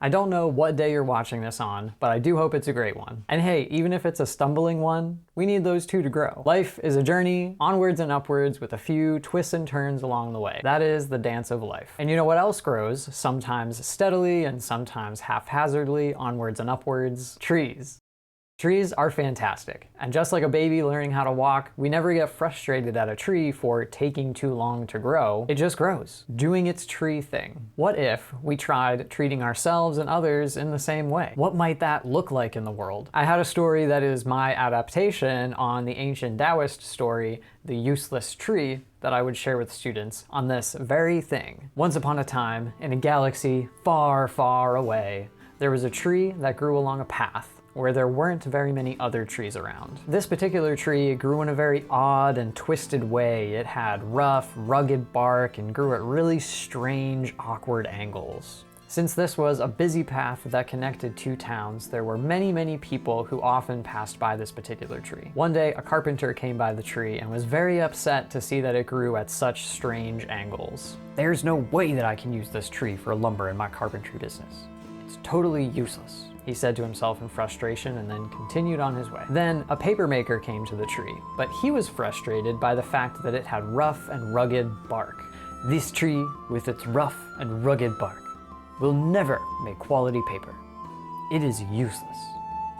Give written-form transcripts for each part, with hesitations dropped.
I don't know what day you're watching this on, but I do hope it's a great one. And hey, even if it's a stumbling one, we need those two to grow. Life is a journey, onwards and upwards, with a few twists and turns along the way. That is the dance of life. And you know what else grows, sometimes steadily and sometimes haphazardly, onwards and upwards? Trees. Trees are fantastic, and just like a baby learning how to walk, we never get frustrated at a tree for taking too long to grow. It just grows, doing its tree thing. What if we tried treating ourselves and others in the same way? What might that look like in the world? I had a story that is my adaptation on the ancient Taoist story, the useless tree, that I would share with students on this very thing. Once upon a time, in a galaxy far, far away, there was a tree that grew along a path where there weren't very many other trees around. This particular tree grew in a very odd and twisted way. It had rough, rugged bark and grew at really strange, awkward angles. Since this was a busy path that connected two towns, there were many, many people who often passed by this particular tree. One day, a carpenter came by the tree and was very upset to see that it grew at such strange angles. "There's no way that I can use this tree for lumber in my carpentry business. It's totally useless," he said to himself in frustration, and then continued on his way. Then a papermaker came to the tree, but he was frustrated by the fact that it had rough and rugged bark. "This tree, with its rough and rugged bark, will never make quality paper. It is useless."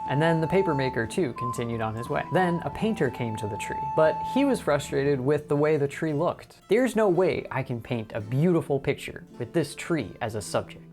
And then the papermaker too continued on his way. Then a painter came to the tree, but he was frustrated with the way the tree looked. "There's no way I can paint a beautiful picture with this tree as a subject.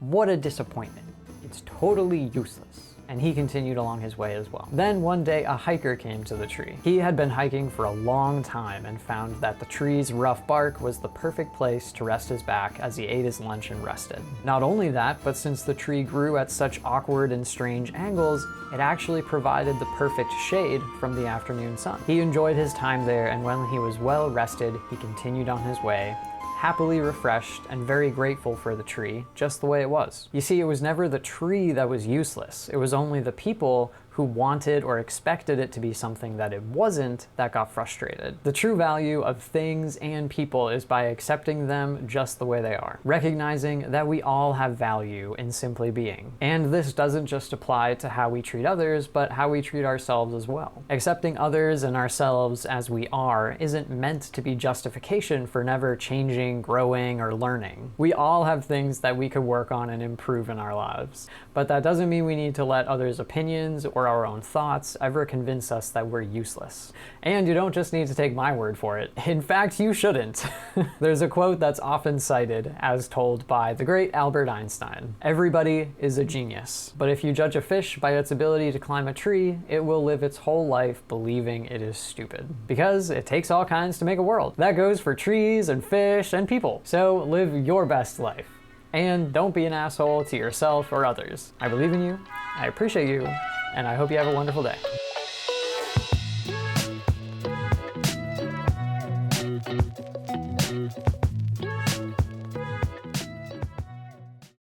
What a disappointment. It's totally useless." And he continued along his way as well. Then one day a hiker came to the tree. He had been hiking for a long time and found that the tree's rough bark was the perfect place to rest his back as he ate his lunch and rested. Not only that, but since the tree grew at such awkward and strange angles, it actually provided the perfect shade from the afternoon sun. He enjoyed his time there, and when he was well rested, he continued on his way, happily refreshed and very grateful for the tree, just the way it was. You see, it was never the tree that was useless. It was only the people who wanted or expected it to be something that it wasn't that got frustrated. The true value of things and people is by accepting them just the way they are, recognizing that we all have value in simply being. And this doesn't just apply to how we treat others, but how we treat ourselves as well. Accepting others and ourselves as we are isn't meant to be justification for never changing, growing, or learning. We all have things that we could work on and improve in our lives, but that doesn't mean we need to let others' opinions or our own thoughts ever convince us that we're useless. And you don't just need to take my word for it. In fact, you shouldn't. There's a quote that's often cited as told by the great Albert Einstein. "Everybody is a genius, but if you judge a fish by its ability to climb a tree, it will live its whole life believing it is stupid. Because it takes all kinds to make a world." That goes for trees and fish and people. So live your best life. And don't be an asshole to yourself or others. I believe in you, I appreciate you, and I hope you have a wonderful day.